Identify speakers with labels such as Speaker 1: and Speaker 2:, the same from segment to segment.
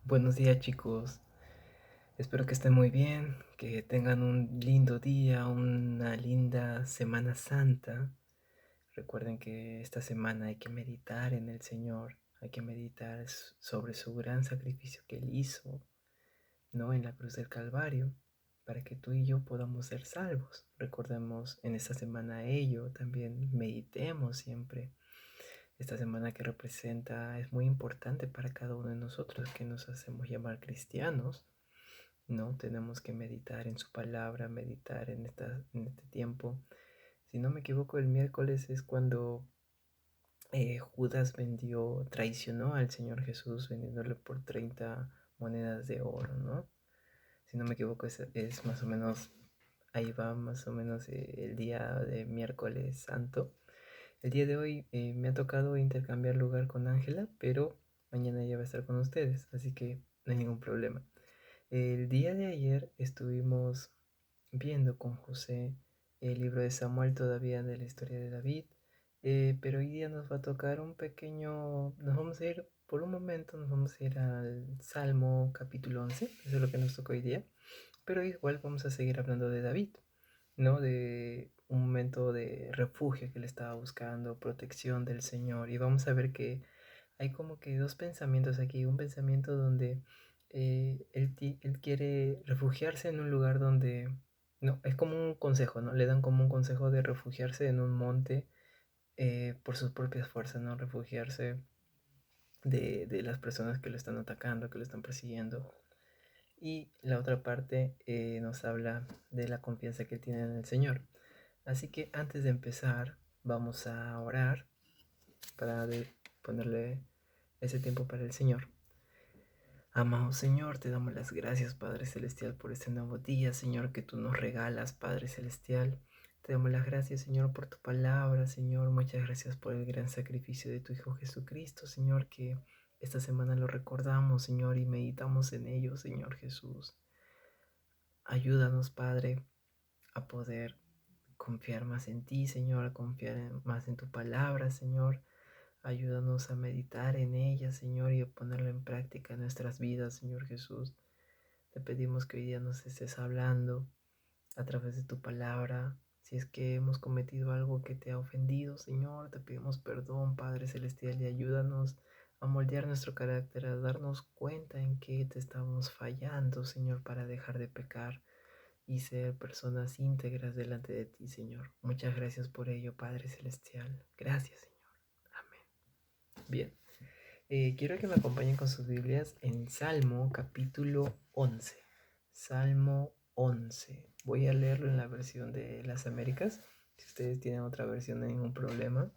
Speaker 1: Buenos días chicos, espero que estén muy bien, que tengan un lindo día, una linda Semana Santa. Recuerden que esta semana hay que meditar en el Señor, hay que meditar sobre su gran sacrificio que Él hizo, ¿no? En la cruz del Calvario, para que tú y yo podamos ser salvos. Recordemos en esta semana ello, también meditemos siempre. Esta semana que representa es muy importante para cada uno de nosotros que nos hacemos llamar cristianos. No, tenemos que meditar en su palabra, meditar en este tiempo. Si no me equivoco, el miércoles es cuando Judas traicionó al Señor Jesús vendiéndole por 30 monedas de oro, ¿no? Si no me equivoco, es más o menos, ahí va más o menos el día de miércoles santo. El día de hoy me ha tocado intercambiar lugar con Ángela, pero mañana ella va a estar con ustedes, así que no hay ningún problema. El día de ayer estuvimos viendo con José el libro de Samuel todavía de la historia de David, pero hoy día nos va a tocar un pequeño, nos vamos a ir por un momento, nos vamos a ir al Salmo capítulo 11, eso es lo que nos toca hoy día, pero igual vamos a seguir hablando de David, ¿no? De un momento de refugio que él estaba buscando, protección del Señor, y vamos a ver que hay como que dos pensamientos aquí. Un pensamiento donde él quiere refugiarse en un lugar donde, no, es como un consejo, ¿no? Le dan como un consejo de refugiarse en un monte por sus propias fuerzas, ¿no? Refugiarse de las personas que lo están atacando, que lo están persiguiendo. Y la otra parte nos habla de la confianza que él tiene en el Señor. Así que antes de empezar, vamos a orar para ponerle ese tiempo para el Señor. Amado Señor, te damos las gracias, Padre Celestial, por este nuevo día, Señor, que tú nos regalas, Padre Celestial. Te damos las gracias, Señor, por tu palabra, Señor. Muchas gracias por el gran sacrificio de tu Hijo Jesucristo, Señor, que esta semana lo recordamos, Señor, y meditamos en ello, Señor Jesús. Ayúdanos, Padre, a poder confiar más en ti, Señor, a confiar más en tu palabra, Señor. Ayúdanos a meditar en ella, Señor, y a ponerla en práctica en nuestras vidas, Señor Jesús. Te pedimos que hoy día nos estés hablando a través de tu palabra. Si es que hemos cometido algo que te ha ofendido, Señor, te pedimos perdón, Padre Celestial, y ayúdanos a moldear nuestro carácter, a darnos cuenta en que te estamos fallando, Señor, para dejar de pecar y ser personas íntegras delante de ti, Señor. Muchas gracias por ello, Padre Celestial. Gracias, Señor. Amén. Bien, quiero que me acompañen con sus Biblias en Salmo capítulo 11. Salmo 11. Voy a leerlo en la versión de las Américas. Si ustedes tienen otra versión, no hay ningún problema,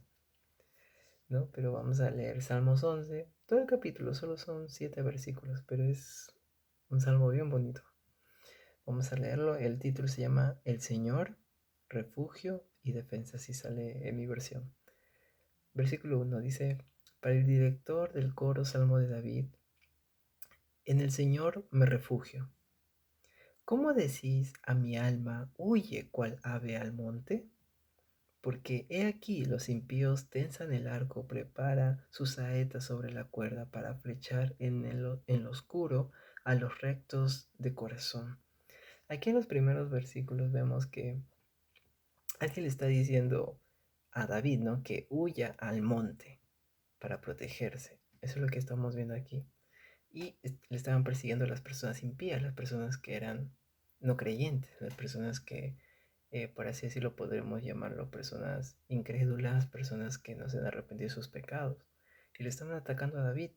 Speaker 1: ¿no? Pero vamos a leer Salmos 11. Todo el capítulo, solo son 7 versículos, pero es un salmo bien bonito. Vamos a leerlo. El título se llama El Señor, refugio y defensa, si sale en mi versión. Versículo 1 dice: para el director del coro Salmo de David, en el Señor me refugio. ¿Cómo decís a mi alma, huye cual ave al monte? Porque he aquí los impíos tensan el arco, prepara sus saetas sobre la cuerda para flechar en lo oscuro a los rectos de corazón. Aquí en los primeros versículos vemos que alguien le está diciendo a David, ¿no? Que huya al monte para protegerse. Eso es lo que estamos viendo aquí. Y le estaban persiguiendo a las personas impías, las personas que eran no creyentes, las personas que, por así decirlo, podremos llamarlo personas incrédulas, personas que no se han arrepentido de sus pecados. Y le estaban atacando a David,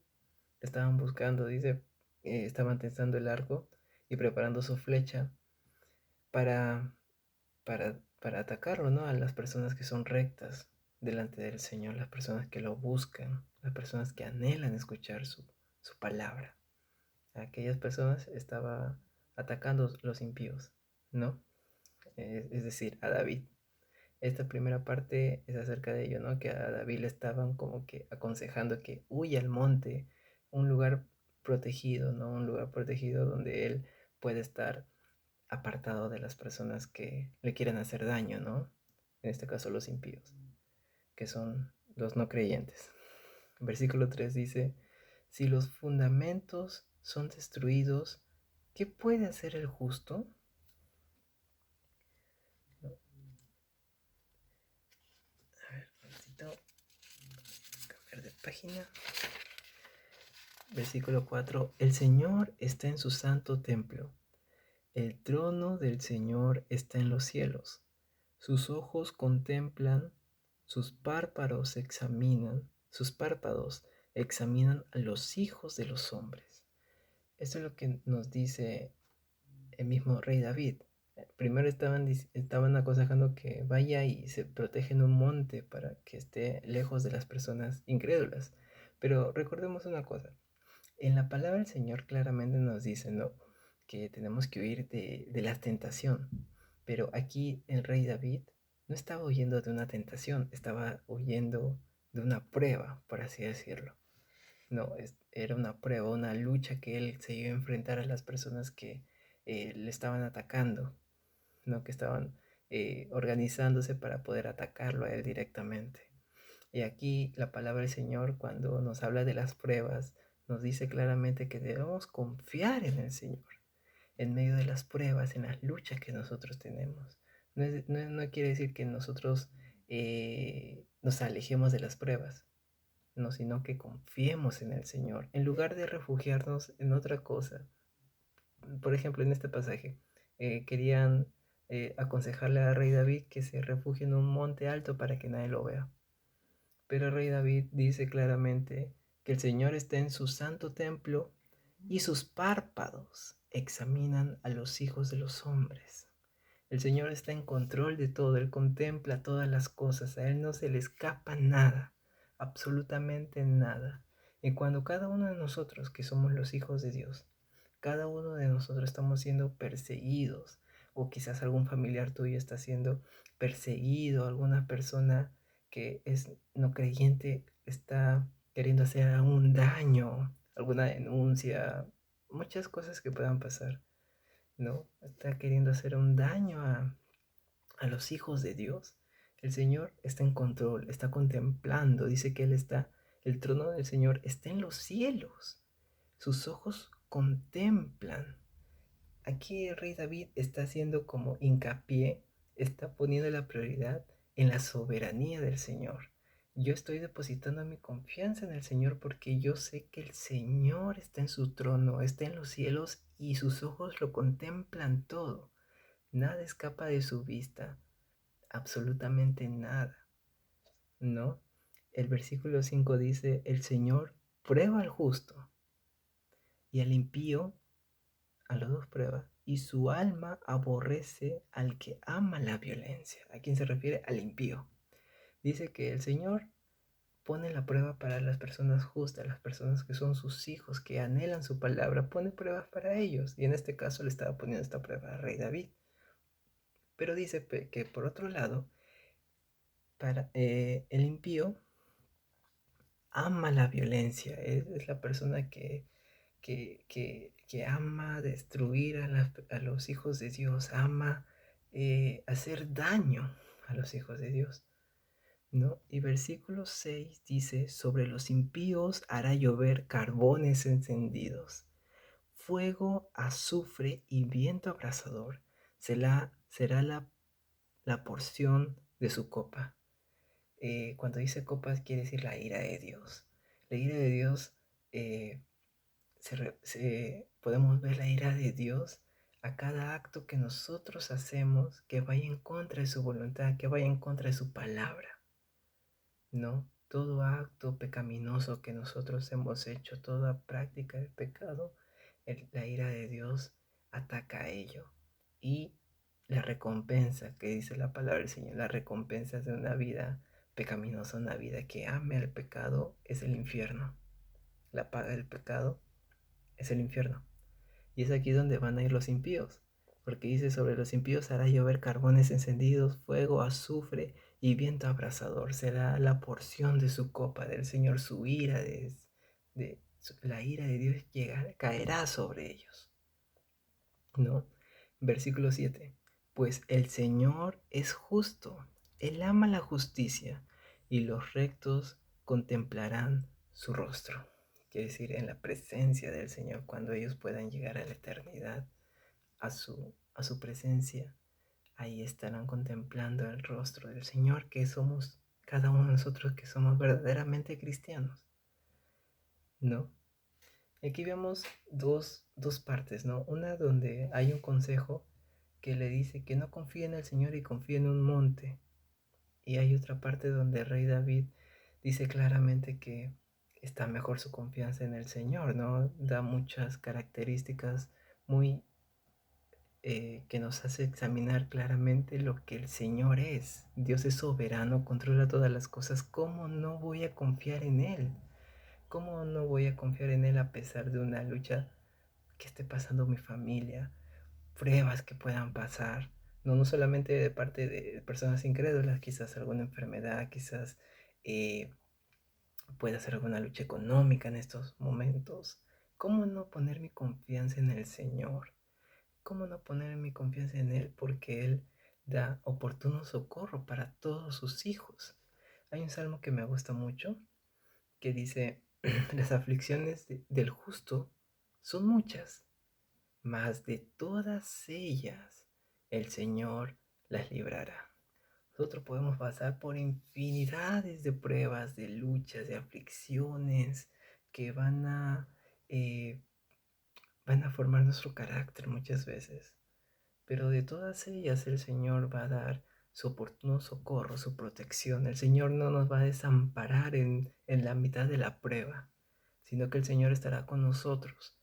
Speaker 1: le estaban buscando, dice, estaban tensando el arco y preparando su flecha para, para atacarlo, ¿no? A las personas que son rectas delante del Señor, las personas que lo buscan, las personas que anhelan escuchar su palabra. A aquellas personas estaba atacando los impíos, ¿no? Es decir, a David. Esta primera parte es acerca de ello, ¿no? Que a David le estaban como que aconsejando que huya al monte, un lugar protegido, ¿no? Un lugar protegido donde él puede estar apartado de las personas que le quieren hacer daño, ¿no? En este caso los impíos, que son los no creyentes. Versículo 3 dice: Si los fundamentos son destruidos, ¿qué puede hacer el justo? A ver, un momentito. Cambiar de página. Versículo 4. El Señor está en su santo templo. El trono del Señor está en los cielos. Sus ojos contemplan, sus párpados examinan a los hijos de los hombres. Esto es lo que nos dice el mismo rey David. Primero estaban aconsejando que vaya y se proteja en un monte para que esté lejos de las personas incrédulas. Pero recordemos una cosa. En la palabra del Señor claramente nos dice, ¿no?, que tenemos que huir de la tentación. Pero aquí el rey David no estaba huyendo de una tentación, estaba huyendo de una prueba, por así decirlo. No, era una prueba, una lucha que él se iba a enfrentar a las personas que le estaban atacando, ¿no? Que estaban organizándose para poder atacarlo a él directamente. Y aquí la palabra del Señor, cuando nos habla de las pruebas, nos dice claramente que debemos confiar en el Señor en medio de las pruebas, en las luchas que nosotros tenemos. No quiere decir que nosotros nos alejemos de las pruebas, no, sino que confiemos en el Señor, en lugar de refugiarnos en otra cosa. Por ejemplo, en este pasaje, querían aconsejarle al rey David que se refugie en un monte alto para que nadie lo vea. Pero el rey David dice claramente que el Señor está en su santo templo y sus párpados examinan a los hijos de los hombres. El Señor está en control de todo, Él contempla todas las cosas, a Él no se le escapa nada, absolutamente nada. Y cuando cada uno de nosotros, que somos los hijos de Dios, cada uno de nosotros estamos siendo perseguidos, o quizás algún familiar tuyo está siendo perseguido, alguna persona que es no creyente está queriendo hacer algún daño, alguna denuncia, muchas cosas que puedan pasar, ¿no? Está queriendo hacer un daño a los hijos de Dios. El Señor está en control, está contemplando, dice que el trono del Señor está en los cielos. Sus ojos contemplan. Aquí el rey David está haciendo como hincapié, está poniendo la prioridad en la soberanía del Señor. Yo estoy depositando mi confianza en el Señor porque yo sé que el Señor está en su trono, está en los cielos y sus ojos lo contemplan todo. Nada escapa de su vista, absolutamente nada, ¿no? El versículo 5 dice, el Señor prueba al justo y al impío, a los dos prueba, y su alma aborrece al que ama la violencia. ¿A quién se refiere? Al impío. Dice que el Señor pone la prueba para las personas justas, las personas que son sus hijos, que anhelan su palabra, pone pruebas para ellos. Y en este caso le estaba poniendo esta prueba al rey David. Pero dice que por otro lado, para el impío ama la violencia, es la persona que ama destruir a los hijos de Dios, ama hacer daño a los hijos de Dios, ¿no? Y versículo 6 dice, sobre los impíos hará llover carbones encendidos, fuego, azufre y viento abrasador será la porción de su copa. Cuando dice copas quiere decir la ira de Dios. La ira de Dios, eh, podemos ver la ira de Dios a cada acto que nosotros hacemos que vaya en contra de su voluntad, que vaya en contra de su palabra, ¿no? Todo acto pecaminoso que nosotros hemos hecho, toda práctica de pecado, la ira de Dios ataca a ello. Y la recompensa, que dice la palabra del Señor, la recompensa de una vida pecaminosa, una vida que ame al pecado, es el infierno. La paga del pecado es el infierno. Y es aquí donde van a ir los impíos, porque dice, sobre los impíos hará llover carbones encendidos, fuego, azufre y viento abrasador. Será la porción de su copa del Señor, su ira, la ira de Dios caerá sobre ellos, ¿no? Versículo 7. Pues el Señor es justo, Él ama la justicia y los rectos contemplarán su rostro. quiere decir en la presencia del Señor, cuando ellos puedan llegar a la eternidad, a su presencia. Ahí estarán contemplando el rostro del Señor, que somos cada uno de nosotros que somos verdaderamente cristianos, ¿no? Aquí vemos dos partes, ¿no? Una donde hay un consejo que le dice que no confíe en el Señor y confíe en un monte. Y hay otra parte donde el rey David dice claramente que está mejor su confianza en el Señor, ¿no? Da muchas características muy que nos hace examinar claramente lo que el Señor es. Dios es soberano, controla todas las cosas. ¿Cómo no voy a confiar en Él? ¿Cómo no voy a confiar en Él a pesar de una lucha que esté pasando mi familia? Pruebas que puedan pasar. No, no solamente de parte de personas incrédulas, quizás alguna enfermedad, quizás eh, pueda ser alguna lucha económica en estos momentos. ¿Cómo no poner mi confianza en el Señor? ¿Cómo no poner mi confianza en Él? Porque Él da oportuno socorro para todos sus hijos. Hay un salmo que me gusta mucho que dice, las aflicciones del justo son muchas, mas de todas ellas el Señor las librará. Nosotros podemos pasar por infinidades de pruebas, de luchas, de aflicciones que eh, van a formar nuestro carácter muchas veces. Pero de todas ellas el Señor va a dar su oportuno socorro, su protección. El Señor no nos va a desamparar en la mitad de la prueba, sino que el Señor estará con nosotros.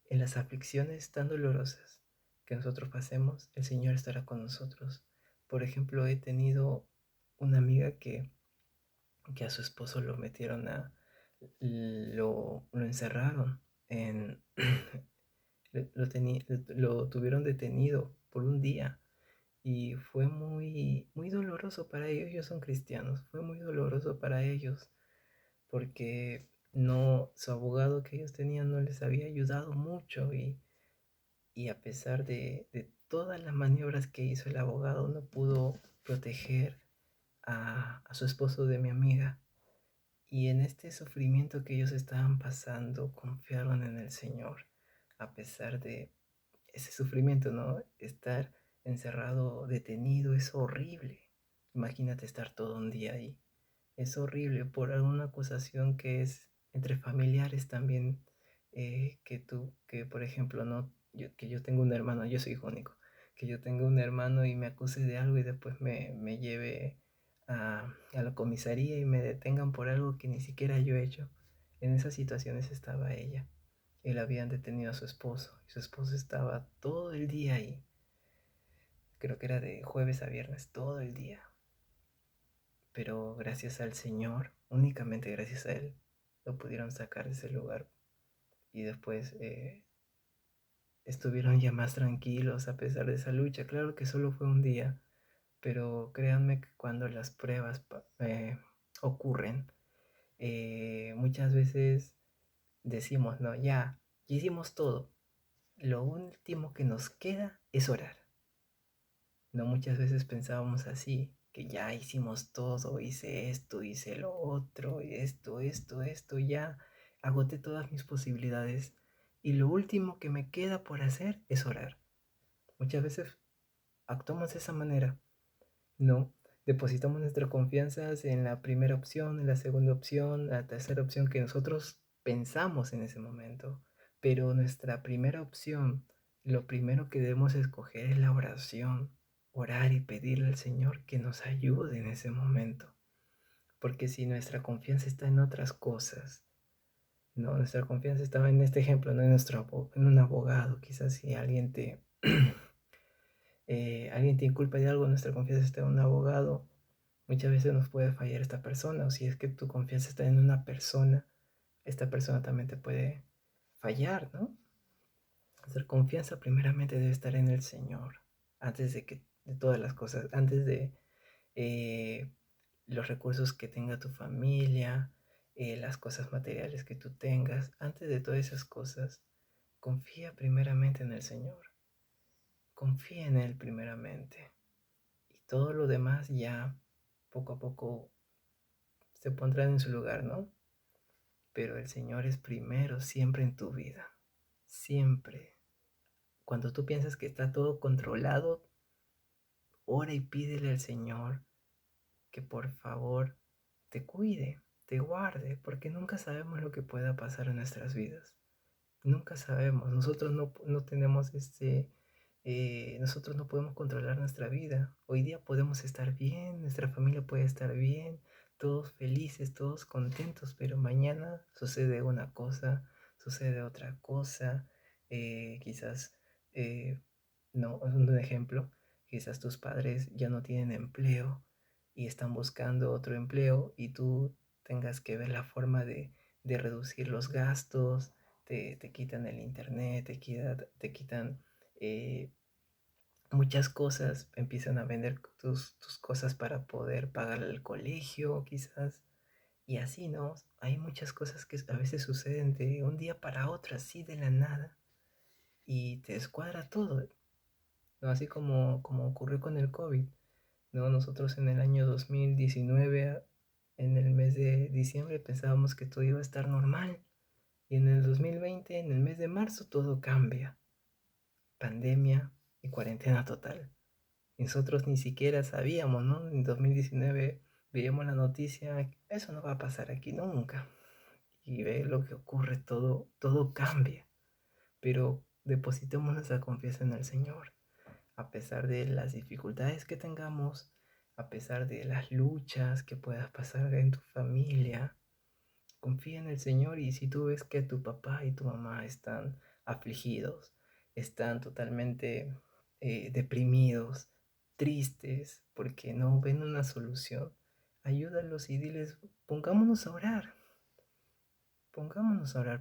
Speaker 1: En las aflicciones tan dolorosas que nosotros pasemos, el Señor estará con nosotros. Por ejemplo, he tenido una amiga que a su esposo lo metieron lo encerraron en, lo tuvieron detenido por un día y fue muy, muy doloroso para ellos. Ellos son cristianos, fue muy doloroso para ellos porque no, su abogado que ellos tenían no les había ayudado mucho y a pesar de todas las maniobras que hizo el abogado, no pudo proteger a su esposo de mi amiga. Y en este sufrimiento que ellos estaban pasando, confiaron en el Señor, a pesar de ese sufrimiento, ¿no? Estar encerrado, detenido, es horrible. Imagínate estar todo un día ahí. Es horrible por alguna acusación que es entre familiares también, que por ejemplo, no, que yo tengo un hermano, yo soy hijo único, que yo tengo un hermano y me acuse de algo y después me lleve a la comisaría y me detengan por algo que ni siquiera yo he hecho. En esas situaciones estaba ella. Él habían detenido a su esposo y su esposo estaba todo el día ahí. Creo que era de jueves a viernes, todo el día. Pero gracias al Señor, únicamente gracias a Él, lo pudieron sacar de ese lugar y después estuvieron ya más tranquilos a pesar de esa lucha. Claro que solo fue un día, pero créanme que cuando las pruebas ocurren, muchas veces decimos, no, ya hicimos todo. Lo último que nos queda es orar. No, muchas veces pensábamos así, que ya hicimos todo, hice esto, hice lo otro, esto, ya agoté todas mis posibilidades y lo último que me queda por hacer es orar. Muchas veces actuamos de esa manera, no, depositamos nuestra confianza en la primera opción, en la segunda opción, la tercera opción que nosotros pensamos en ese momento, pero nuestra primera opción, lo primero que debemos escoger es la oración, orar y pedirle al Señor que nos ayude en ese momento, porque si nuestra confianza está en otras cosas, no, nuestra confianza estaba en este ejemplo, no en en un abogado, quizás si alguien te inculpa de algo, nuestra confianza está en un abogado, muchas veces nos puede fallar esta persona, o si es que tu confianza está en una persona, esta persona también te puede fallar, ¿no? Nuestra confianza primeramente debe estar en el Señor, antes de todas las cosas, antes de eh, los recursos que tenga tu familia, las cosas materiales que tú tengas, antes de todas esas cosas, confía primeramente en el Señor, confía en Él primeramente. Y todo lo demás ya poco a poco se pondrán en su lugar, ¿no? pero el Señor es primero siempre en tu vida, siempre. Cuando tú piensas que está todo controlado, ora y pídele al Señor que por favor te cuide, te guarde, porque nunca sabemos lo que pueda pasar en nuestras vidas. Nunca sabemos. Nosotros no tenemos nosotros no podemos controlar nuestra vida. Hoy día podemos estar bien, nuestra familia puede estar bien, todos felices, todos contentos, pero mañana sucede una cosa, sucede otra cosa. Quizás, eh, no, un ejemplo, quizás tus padres ya no tienen empleo y están buscando otro empleo y tú tengas que ver la forma de reducir los gastos, te quitan el internet, te quitan eh, muchas cosas, empiezan a vender tus cosas para poder pagar el colegio, quizás, y así, ¿no? Hay muchas cosas que a veces suceden de un día para otro, así de la nada, y te descuadra todo, ¿no? Así como ocurrió con el COVID, ¿no? Nosotros en el año 2019, en el mes de diciembre, pensábamos que todo iba a estar normal, y en el 2020, en el mes de marzo, todo cambia. Pandemia y cuarentena total. Y nosotros ni siquiera sabíamos, ¿no? En 2019 veíamos la noticia, eso no va a pasar aquí nunca. Y ve lo que ocurre, todo cambia. Pero depositemos nuestra confianza en el Señor. A pesar de las dificultades que tengamos, a pesar de las luchas que puedas pasar en tu familia, confía en el Señor, y si tú ves que tu papá y tu mamá están afligidos, están totalmente deprimidos, tristes, porque no ven una solución, ayúdalos y diles, pongámonos a orar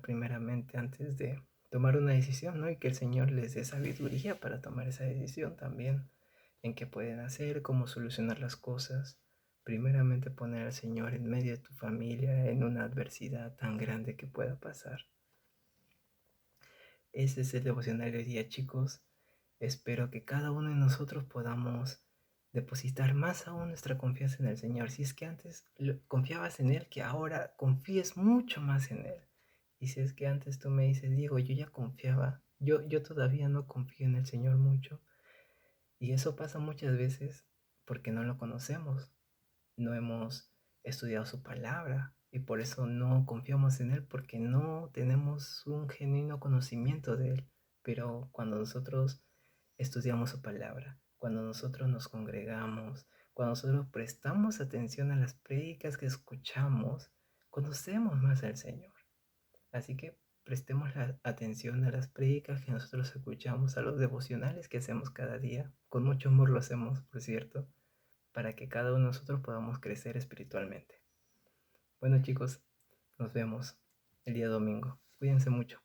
Speaker 1: primeramente antes de tomar una decisión, ¿no? Y que el Señor les dé sabiduría para tomar esa decisión también, en qué pueden hacer, cómo solucionar las cosas. Primeramente poner al Señor en medio de tu familia en una adversidad tan grande que pueda pasar. Ese es el devocional de hoy día, chicos. Espero que cada uno de nosotros podamos depositar más aún nuestra confianza en el Señor. Si es que antes confiabas en Él, que ahora confíes mucho más en Él. Y si es que antes tú me dices, Diego, yo ya confiaba, yo todavía no confío en el Señor mucho. Y eso pasa muchas veces porque no lo conocemos, no hemos estudiado su palabra y por eso no confiamos en Él, porque no tenemos un genuino conocimiento de Él. Pero cuando nosotros estudiamos su palabra, cuando nosotros nos congregamos, cuando nosotros prestamos atención a las prédicas que escuchamos, conocemos más al Señor. Así que prestemos la atención a las prédicas que nosotros escuchamos, a los devocionales que hacemos cada día. Con mucho amor lo hacemos, por cierto, para que cada uno de nosotros podamos crecer espiritualmente. Bueno, chicos, nos vemos el día domingo. Cuídense mucho.